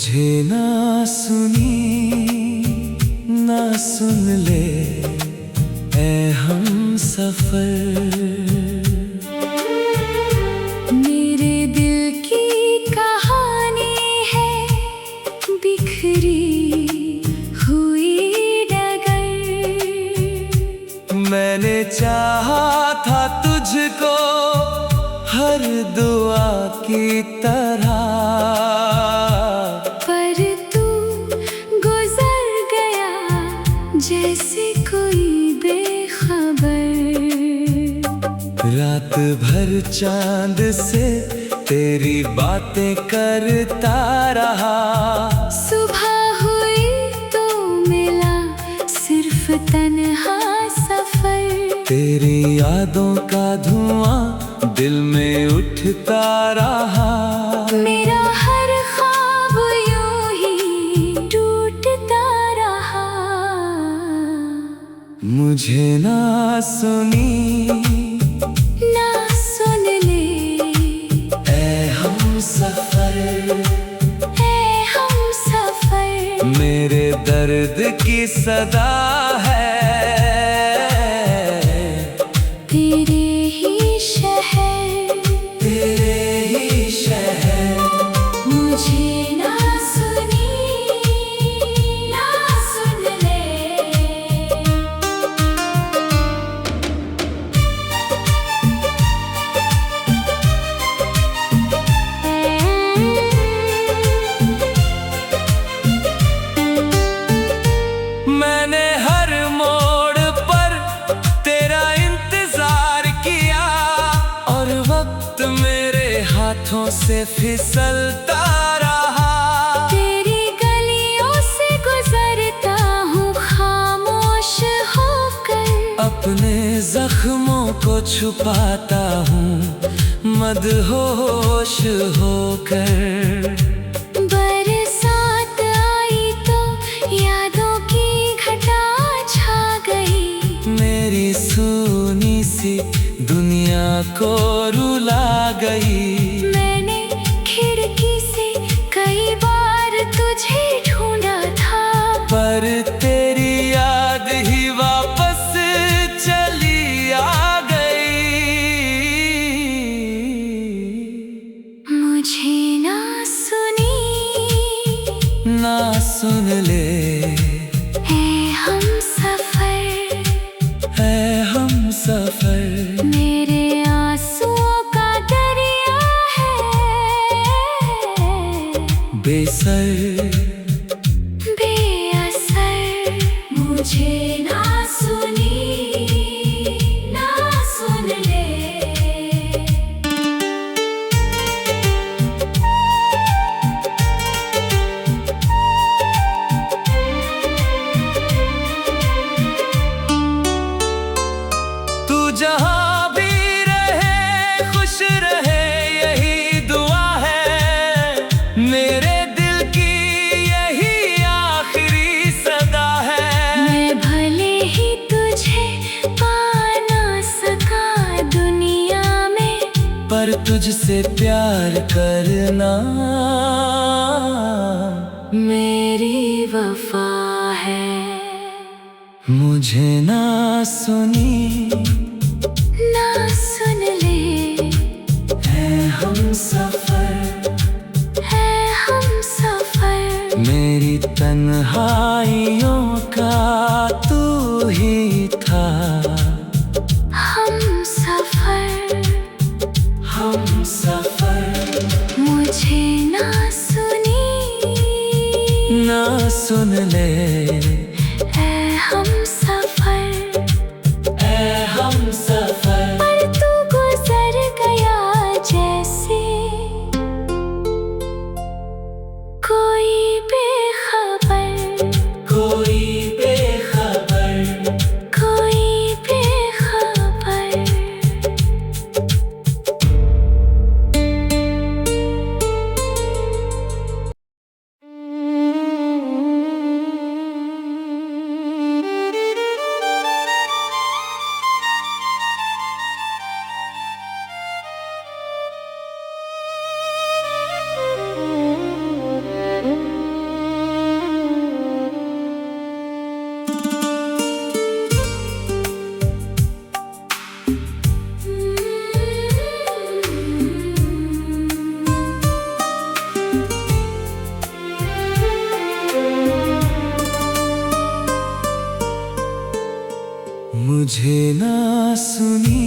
मुझे ना सुनी ना सुन ले ऐ हम सफर। मेरे दिल की कहानी है बिखरी हुई डगर। मैंने चाहा था तुझको हर दुआ की तरह, पर तू गुजर गया जैसे कोई बेखबर। रात भर चांद से तेरी बातें करता रहा। सुबह हुई तो मिला सिर्फ तन्हा सफर। तेरी यादों का धुआं दिल में उठता रहा। मेरा हर ख्वाब यूं ही टूटता रहा। मुझे ना सुनी ना सुन ले ऐ हम सफर। ऐ हम सफर। मेरे दर्द की सदा है तेरे ही शहर। तेरे ही शहर। मुझे ना सुनी ना सुन ले। मैंने हर मोड़ पर तेरा इंतजार किया और वक्त मेरे हाथों से फिसलता रहा। तेरी गलियों से गुजरता हूँ खामोश होकर। अपने जख्मों को छुपाता हूँ मदहोश होकर। बरसात आई तो यादों की घटा छा गई। मेरी सूनी सी दुनिया को रुला गई। मैंने खिड़की से कई बार तुझे ढूंढा था, पर तेरी याद ही वापस चली आ गई। मुझे ना सुनी ना सुन ले है हम सफर। है हम सफर। मेरे आंसुओं का दरिया है बेसर बेअसर। मुझे ना सुनी ना सुन ले। तू जहां भी रहे खुश रहे यही दुआ है। मेरे दिल की यही आखिरी सदा है। मैं भले ही तुझे पा ना सका दुनिया में, पर तुझसे प्यार करना मेरी वफा है। मुझे ना सुनी ना सुन ले है हम सफर। है हम सफर। मेरी तन्हाइयों का तू ही था हम सफर। हम सफर। मुझे ना सुनी ना सुन ले है हम सफर। ऐ हम सफर। पर तू गुजर गया जैसे कोई बेखबर। कोई बेखबर। कोई बेखबर। मुझे ना सुनी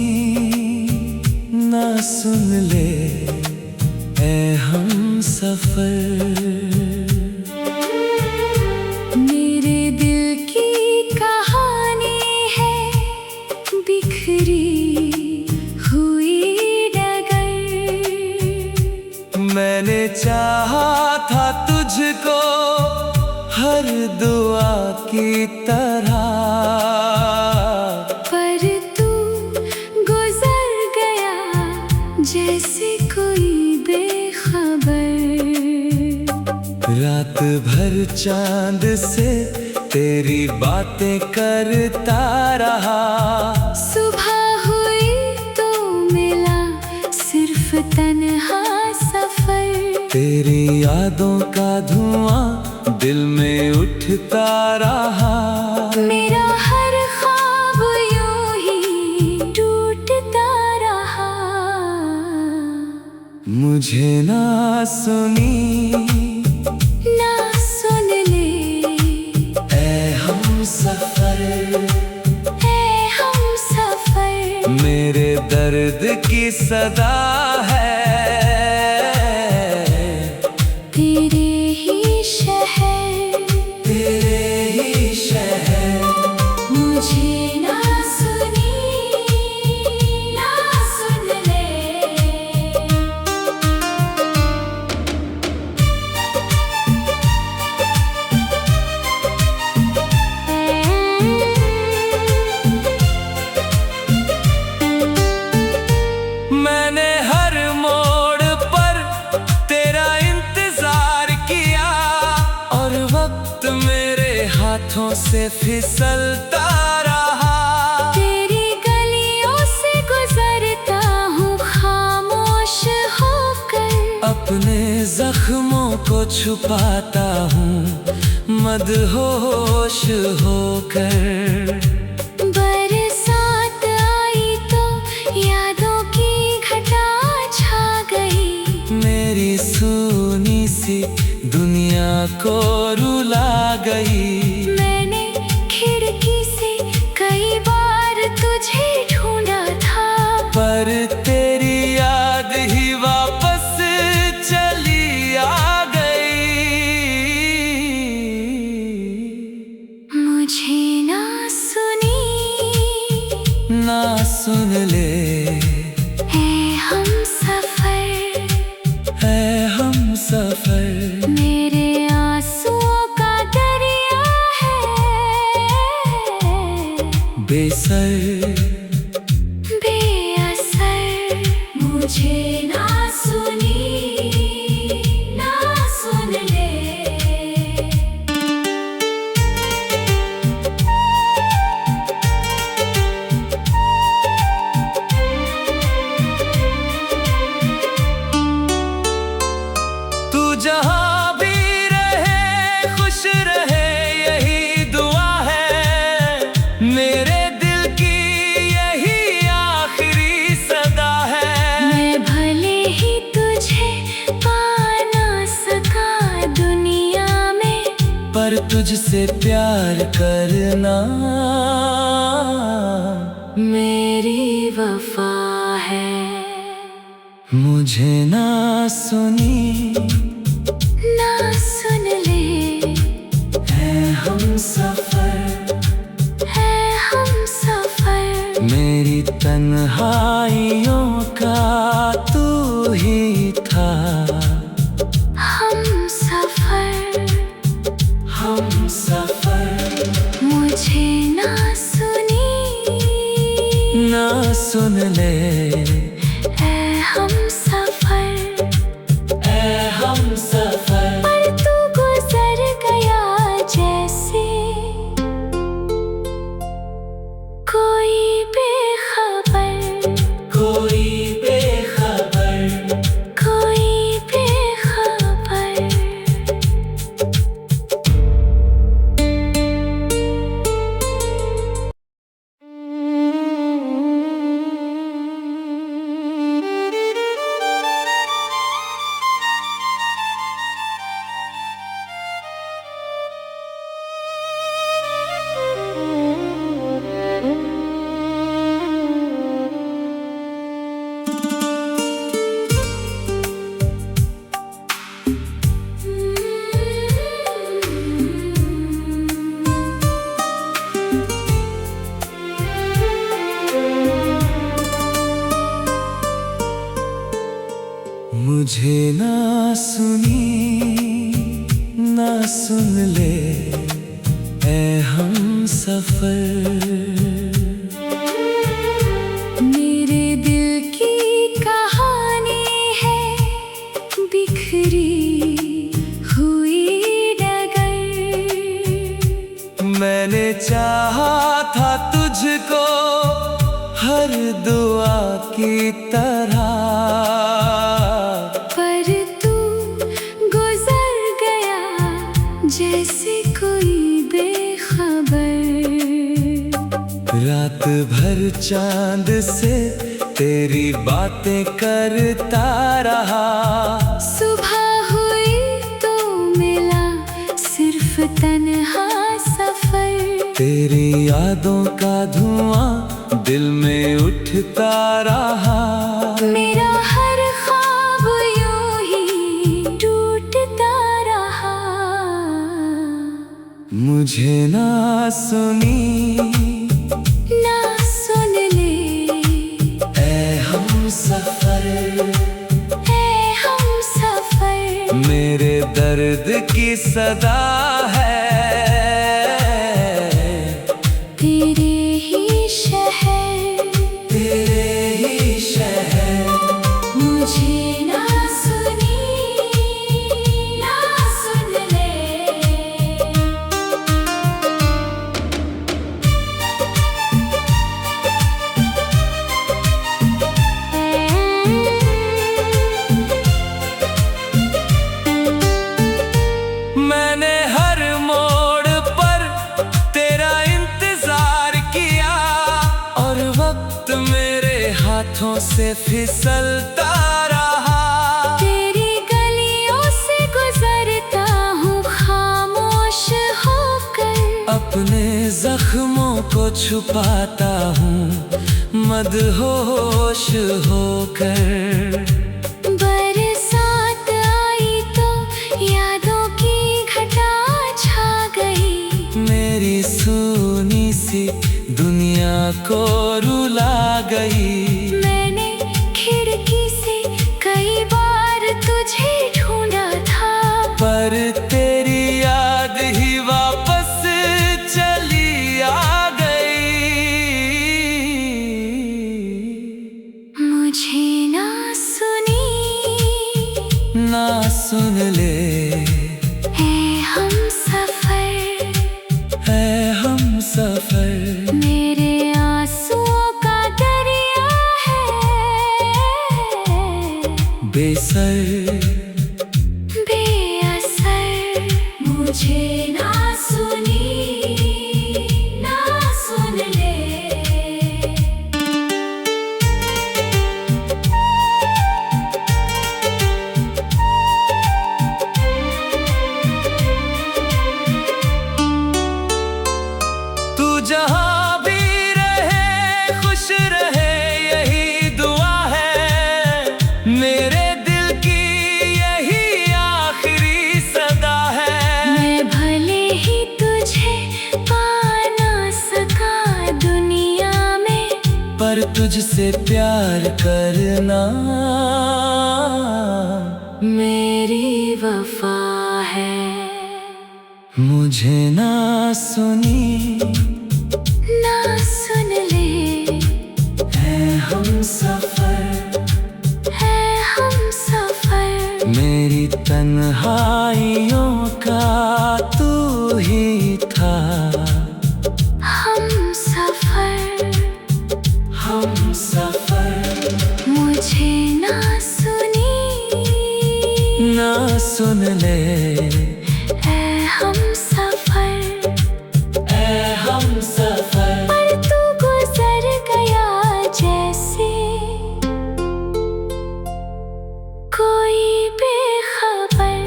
ना सुन ले ऐ हम सफर। मेरे दिल की कहानी है बिखरी हुई डगर। मैंने चाहा था तुझको हर दुआ की तरह, पर तू गुजर गया जैसे कोई बेखबर। रात भर चांद से तेरी बातें करता रहा। सुबह हुई तो मिला सिर्फ तन्हा सफर। तेरी यादों का धुआं दिल में उठता रहा। मेरा हर ख्वाब यूं ही टूटता रहा। मुझे ना सुनी ना सुन ले ऐ हम सफर। ऐ हम सफर। मेरे दर्द की सदा है तेरे ही शहर। तेरे ही शहर। मुझे ना सुनी ना सुन ले। मैंने हर मोड़ पर तेरा इंतजार किया और वक्त मेरे हाथों से फिसलता रहा। तेरी गलियों से गुजरता हूँ खामोश होकर। अपने जख्मों को छुपाता हूँ मदहोश होकर। बरसात आई तो यादों की घटा छा गई। मेरी सूनी सी दुनिया को रुला गई। मैंने खिड़की से कई बार तुझे ढूंढा था, पर तेरी याद ही वापस चली आ गई। मुझे ना सुनी ना सुन ले है हम सफर। है हम सफर। मेरे आंसुओं का दरिया है बेसर बेअसर। मुझे ना सुनी ना सुन ले। तू जहाँ भी रहे खुश रहे यही दुआ है। मेरे दिल की यही आखिरी सदा है। मैं भले ही तुझे पा ना सका दुनिया में, पर तुझसे प्यार करना मेरी वफा है। मुझे ना सुनी ना सुन ले है हम सफर। है हम सफर। मेरी तन्हाइयों का तू ही था हम सफर। हम सफर। मुझे ना सुनी ना सुन ले है हम सफर। ऐ हम सफर। पर तू गुजर गया जैसे कोई बेखबर। कोई बेखबर। कोई बेखबर। मुझे ना सुनी ना सुन ले ऐ हम सफर। मेरे दिल की कहानी है बिखरी हुई डगर। मैंने चाहा था तुझको हर दुआ की तरह, पर तू गुजर गया जैसे कोई बेखबर। रात भर चांद से तेरी बातें करता रहा। सुबह हुई तो मिला सिर्फ तन्हा सफर। तेरी यादों का धुआं दिल में उठता रहा। मेरा हर ख्वाब यूं ही टूटता रहा। मुझे ना सुनी ना सुन ले ऐ हम सफर। है हम सफर। मेरे दर्द की सदा है तेरे ही शहर। तेरे ही शहर। मुझे ना सुनी ना सुन ले। मैंने हर मोड़ पर तेरा इंतजार किया और वक्त मेरे हाथों से फिसलता रहा। तेरी गलियों से गुजरता हूँ खामोश होकर। अपने जख्मों को छुपाता हूँ मदहोश होकर। बरसात आई तो यादों की घटा छा गई। मेरी सूनी सी दुनिया को रुला गई। मैंने खिड़की से कई बार तुझे ढूंढा था, पर तेरी याद ही वापस चली आ गई। मुझे ना सुनी ना सुन ले है हम सफर। है हम सफर। मेरे आंसुओं का दरिया है बेसर बेअसर। मुझे ना सुनी ना सुन ले। तू जहां भी रहे खुश रहे यही दुआ है। मेरे दिल की यही आखिरी सदा है। मैं भले ही तुझे पा ना सका दुनिया में, पर तुझसे प्यार करना मेरी वफा है। मुझे ना सुनी ना सुन ले है हम सफर। है हम सफर। मेरी तन्हाइयों का तू ही था हम सफर। हम सफर। मुझे ना सुनी ना सुन ले है हम सफर। ऐ हम सफर। पर तू गुजर गया जैसे कोई बेखबर।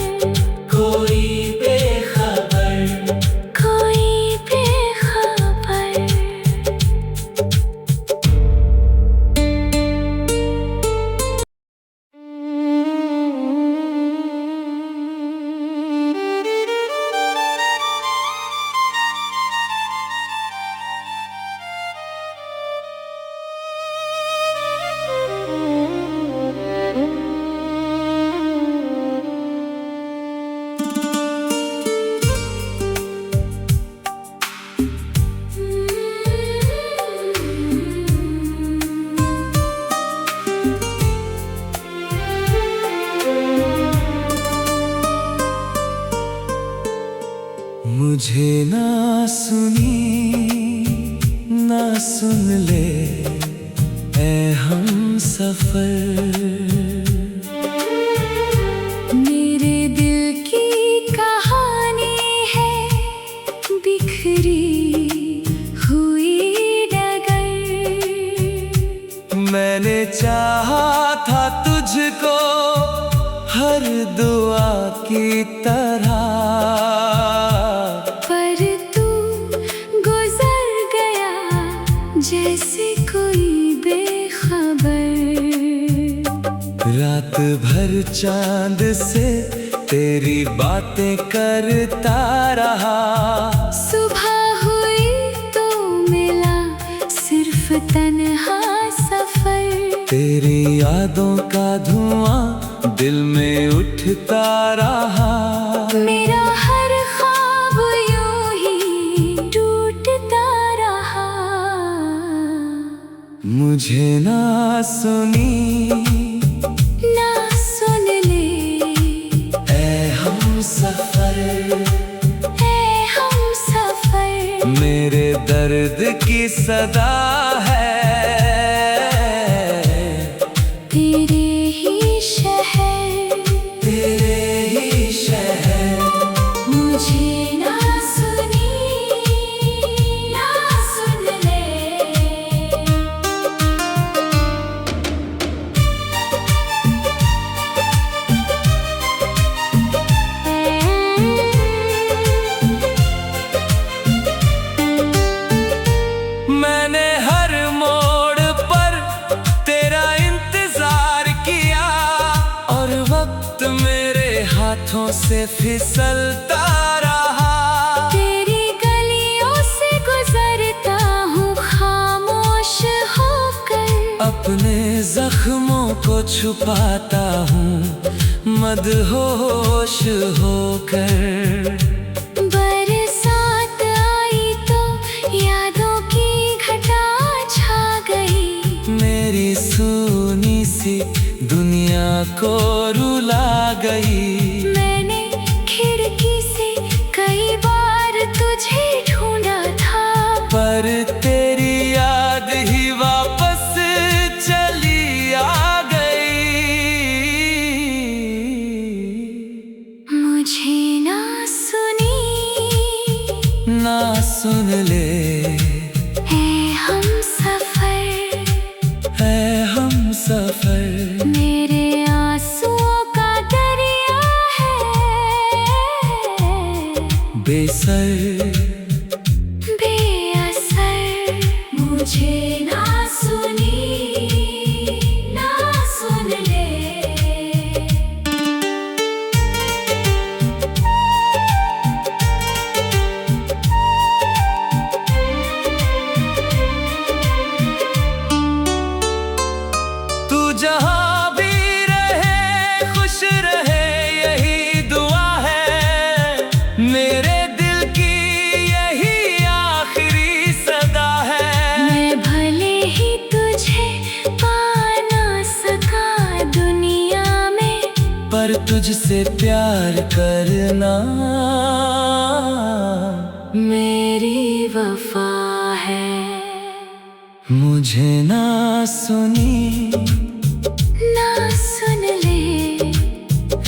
कोई बेखबर। कोई बेखबर। मुझे ना सुनी ना सुन ले ऐ हम सफर। मेरे दिल की कहानी है बिखरी हुई डगर। मैंने चाहा था तुझको हर दुआ की तरह, पर तू गुजर गया जैसे कोई बेखबर। रात भर चांद से तेरी बातें करता रहा। सुबह हुई तो मिला सिर्फ तन्हा सफर। तेरी यादों का धुआं दिल में उठता रहा। मेरा हर ख्वाब यूं ही टूटता रहा। मुझे ना सुनी ना सुन ले ऐ हम सफर। ऐ हम सफर। मेरे दर्द की सदा है तेरे ही शहर। तेरे ही शहर। मुझे ना सुनी ना सुन ले। मैंने हर मोड़ पर तेरा इंतजार किया और वक्त मेरे हाथों से फिसलता रहा। तेरी गलियों से गुजरता हूँ खामोश होकर। अपने जख्मों को छुपाता हूँ मदहोश होकर। बरसात आई तो यादों की घटा छा गई। मेरी सूनी सी दुनिया को रुला गई। मैंने खिड़की से कई बार तुझे ढूंढा था, पर तेरी याद ही वापस चली आ गई। मुझे ना सुनी ना सुन ले है हम सफर। है हम सफर। मेरे आंसुओं का दरिया है बेसर बेअसर। मुझे ना सुनी ना सुन ले। तू जहां भी रहे खुश रहे यही दुआ है। मेरे दिल की यही आखिरी सदा है। मैं भले ही तुझे पा ना सका दुनिया में, पर तुझसे प्यार करना मेरी वफा है। मुझे ना सुनी ना सुन ले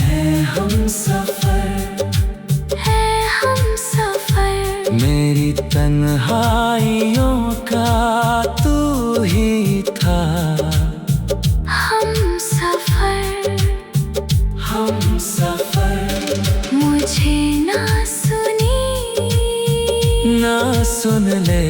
है हम सफर। है हम सफर। मेरी तन्हाइयों का तू ही था हम सफर। हम सफर। मुझे ना सुनी ना सुन ले